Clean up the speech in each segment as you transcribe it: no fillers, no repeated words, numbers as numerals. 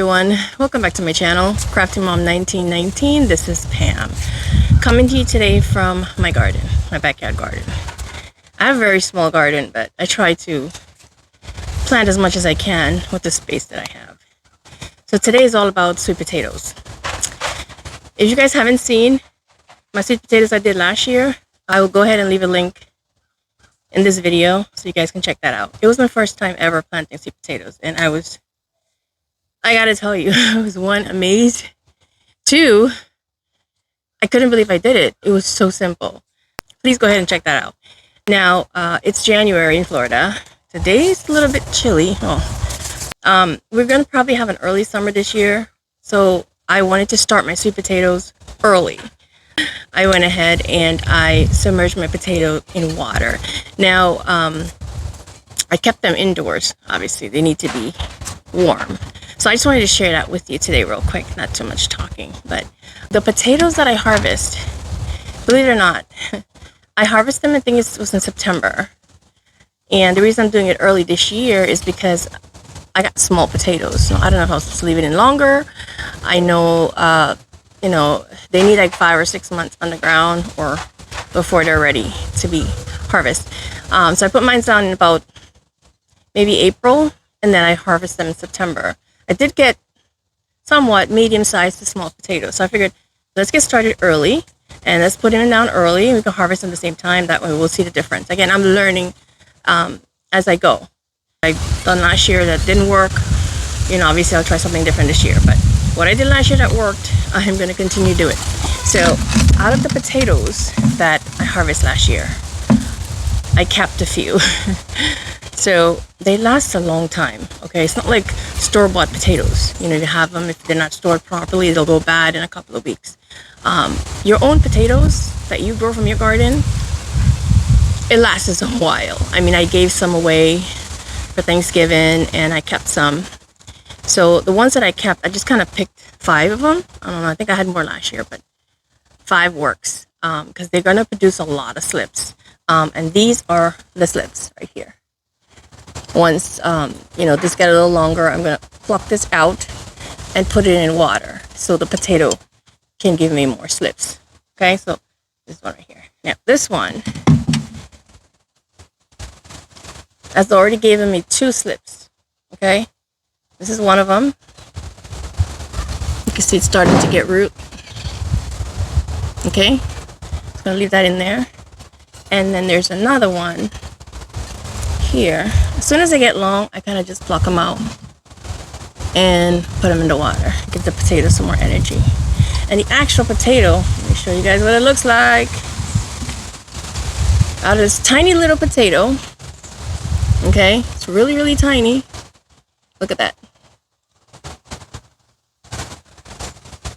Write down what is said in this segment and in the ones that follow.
everyone, welcome back to my channel, Crafty Mom 1919. This is Pam coming to you today from my garden, my backyard garden. I have a very small garden, but I try to plant as much as I can with the space that I have. So today is all about sweet potatoes. If you guys haven't seen my sweet potatoes I did last year, I will go ahead and leave a link in this video so you guys can check that out. It was my first time ever planting sweet potatoes, and I gotta tell you, I was one, amazed. Two, I couldn't believe I did it. It was so simple. Please go ahead and check that out. Now, it's January in Florida. Today's a little bit chilly. We're gonna probably have an early summer this year, so I wanted to start my sweet potatoes early. I went ahead and I submerged my potato in water. Now, I kept them indoors. Obviously, they need to be warm. So I just wanted to share that with you today real quick, not too much talking. But the potatoes that I harvest, believe it or not, I harvest them, I think it was in September. And the reason I'm doing it early this year is because I got small potatoes. So I don't know if I was supposed to leave it in longer. I know, they need like 5 or 6 months underground or before they're ready to be harvested. So I put mine down in about maybe April, and then I harvest them in September. I did get somewhat medium-sized to small potatoes. So I figured, let's get started early, and let's put them down early, and we can harvest them at the same time. That way we'll see the difference. Again, I'm learning as I go. I done last year that didn't work. Obviously I'll try something different this year. But what I did last year that worked, I'm going to continue to do it. So out of the potatoes that I harvested last year, I kept a few. So they last a long time, okay? It's not like store-bought potatoes. You have them, if they're not stored properly, they'll go bad in a couple of weeks. Your own potatoes that you grow from your garden, it lasts a while. I mean, I gave some away for Thanksgiving, and I kept some. So the ones that I kept, I just kind of picked 5 of them. I don't know, I think I had more last year, but 5 works because they're going to produce a lot of slips. And these are the slips right here. Once, this get a little longer, I'm going to pluck this out and put it in water so the potato can give me more slips. Okay, so this one right here. Now, this one has already given me 2 slips. Okay, this is one of them. You can see it's starting to get root. Okay, just going to leave that in there. And then there's another one here. As soon as they get long, I kind of just pluck them out and put them in the water. Give the potato some more energy. And the actual potato, let me show you guys what it looks like. Out of this tiny little potato, okay, it's really, really tiny. Look at that.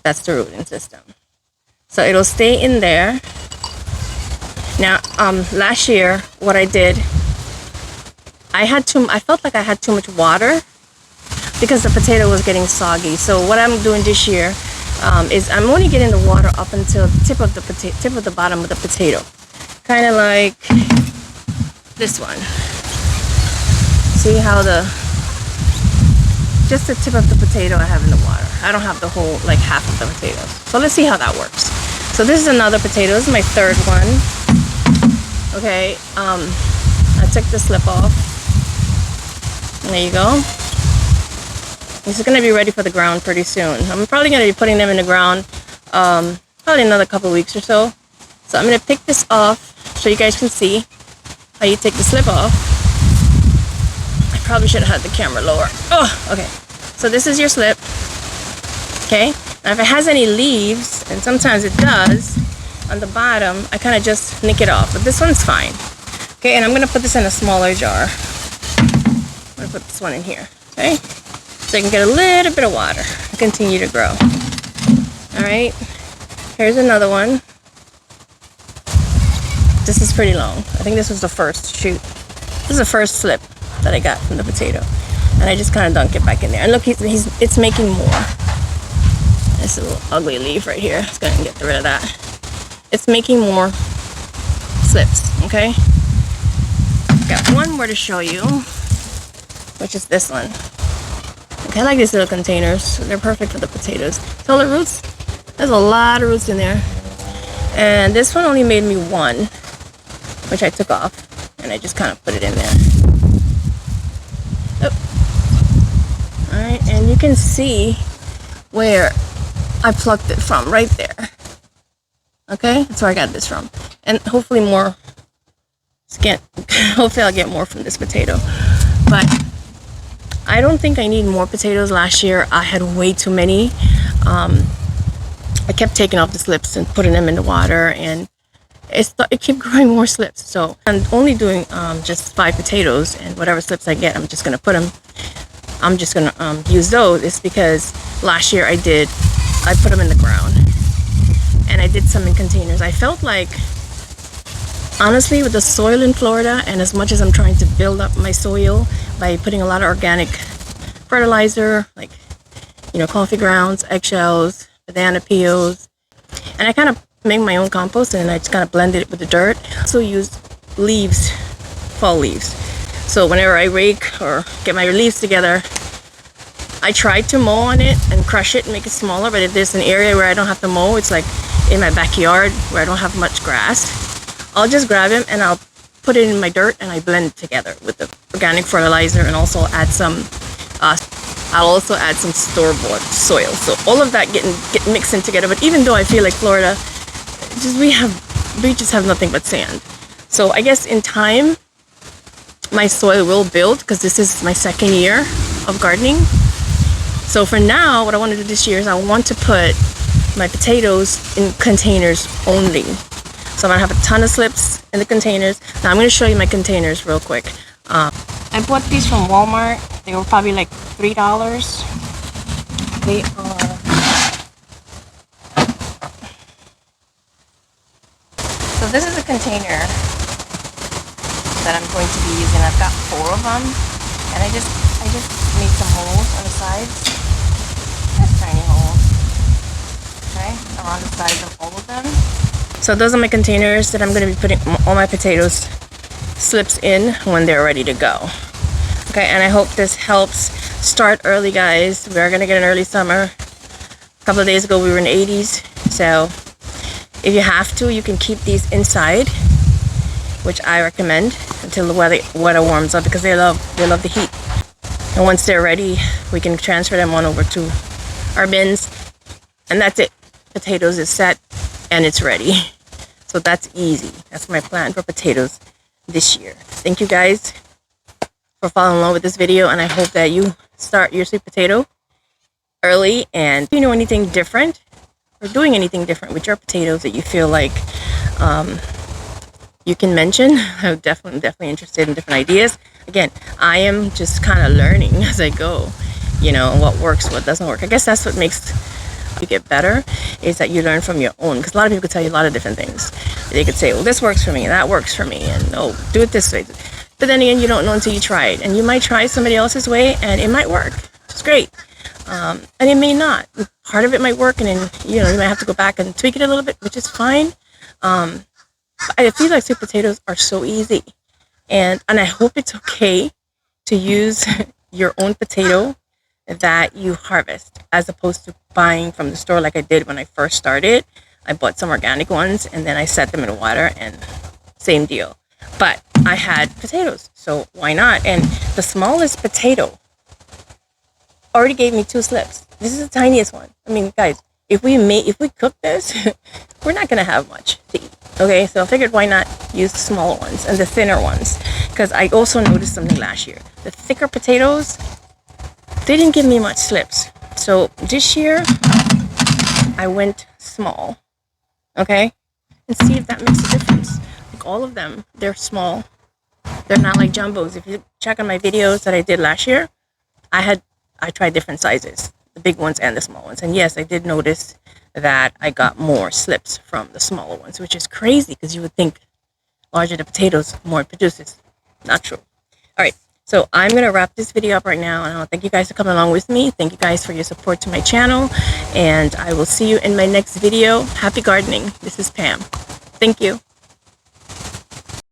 That's the rooting system. So it'll stay in there. Now, last year, what I did, I felt like I had too much water because the potato was getting soggy. So what I'm doing this year is I'm only getting the water up until the tip of the bottom of the potato, kind of like this one. See how just the tip of the potato I have in the water. I don't have the whole, like half of the potatoes. So let's see how that works. So this is another potato. This is my 3rd one. Okay, I took the slip off. There you go. This is going to be ready for the ground pretty soon. I'm probably going to be putting them in the ground probably another couple of weeks or so. So I'm going to pick this off so you guys can see how you take the slip off. I probably should have had the camera lower. Oh, okay. So this is your slip. Okay. Now if it has any leaves, and sometimes it does, on the bottom, I kind of just nick it off. But this one's fine. Okay, and I'm going to put this in a smaller jar. I'm going to put this one in here. Okay. So I can get a little bit of water and continue to grow. All right. Here's another one. This is pretty long. I think this was the first shoot. This is the first slip that I got from the potato. And I just kind of dunk it back in there. And look, it's making more. This little ugly leaf right here. It's going to get rid of that. It's making more slips, okay? Got one more to show you, which is this one. I like these little containers. They're perfect for the potatoes. So the roots, there's a lot of roots in there. And this one only made me one, which I took off. And I just kind of put it in there. Oh. Alright, and you can see where I plucked it from, right there. Okay, that's where I got this from. And hopefully more, hopefully I'll get more from this potato. But I don't think I need more potatoes. Last year I had way too many. I kept taking off the slips and putting them in the water, and it kept growing more slips. So I'm only doing just 5 potatoes, and whatever slips I get, I'm just gonna put them. I'm just gonna use those. It's because last year I put them in the ground, and I did some in containers. I felt like, honestly, with the soil in Florida, and as much as I'm trying to build up my soil by putting a lot of organic fertilizer, like, you know, coffee grounds, eggshells, banana peels, and I kind of make my own compost, and I just kind of blended it with the dirt. I also use leaves, fall leaves. So whenever I rake or get my leaves together, I try to mow on it and crush it and make it smaller. But if there's an area where I don't have to mow, it's like in my backyard where I don't have much grass, I'll just grab them and I'll put it in my dirt and I blend it together with the organic fertilizer, and also add some I'll also add some store-bought soil. So all of that get mixed in together. But even though I feel like Florida, we just have nothing but sand. So I guess in time my soil will build, because this is my 2nd year of gardening. So for now, what I want to do this year is I want to put my potatoes in containers only. So I'm gonna have a ton of slips in the containers. Now I'm gonna show you my containers real quick. I bought these from Walmart. They were probably like $3. They are, so this is a container that I'm going to be using. I've got 4 of them, and I just made some holes on the sides. Just tiny holes, okay, around the sides of all of them. So those are my containers that I'm going to be putting all my potatoes slips in when they're ready to go. Okay, and I hope this helps. Start early, guys. We are going to get an early summer. A couple of days ago we were in the 80s. So if you have to, you can keep these inside, which I recommend, until the weather warms up, because they love the heat. And once they're ready, we can transfer them on over to our bins, and that's it. Potatoes is set and it's ready. So that's easy. That's my plan for potatoes this year. Thank you guys for following along with this video, and I hope that you start your sweet potato early. And if you know anything different, or doing anything different with your potatoes that you feel like you can mention, I'm definitely interested in different ideas. Again, I am just kind of learning as I go, you know, what works, what doesn't work. I guess that's what makes you get better, is that you learn from your own, because a lot of people could tell you a lot of different things. They could say, well, this works for me, and that works for me, and oh, do it this way. But then again, you don't know until you try it, and you might try somebody else's way and it might work. It's great. And it may not. Part of it might work, and then, you know, you might have to go back and tweak it a little bit, which is fine. I feel like sweet potatoes are so easy, and I hope it's okay to use your own potato that you harvest, as opposed to buying from the store like I did when I first started. I bought some organic ones and then I set them in water, and same deal. But I had potatoes, so why not? And the smallest potato already gave me 2 slips. This is the tiniest one. I mean, guys, if we cook this, we're not gonna have much to eat. Okay, so I figured, why not use the smaller ones and the thinner ones? Because I also noticed something last year. The thicker potatoes, they didn't give me much slips. So this year, I went small. Okay, and see if that makes a difference. Like all of them, they're small. They're not like jumbos. If you check on my videos that I did last year, I tried different sizes, the big ones and the small ones. And yes, I did notice that I got more slips from the smaller ones, which is crazy, because you would think larger the potatoes, more it produces. Not true. All right, so I'm going to wrap this video up right now, and I want to thank you guys for coming along with me. Thank you guys for your support to my channel, and I will see you in my next video. Happy gardening. This is Pam. Thank you.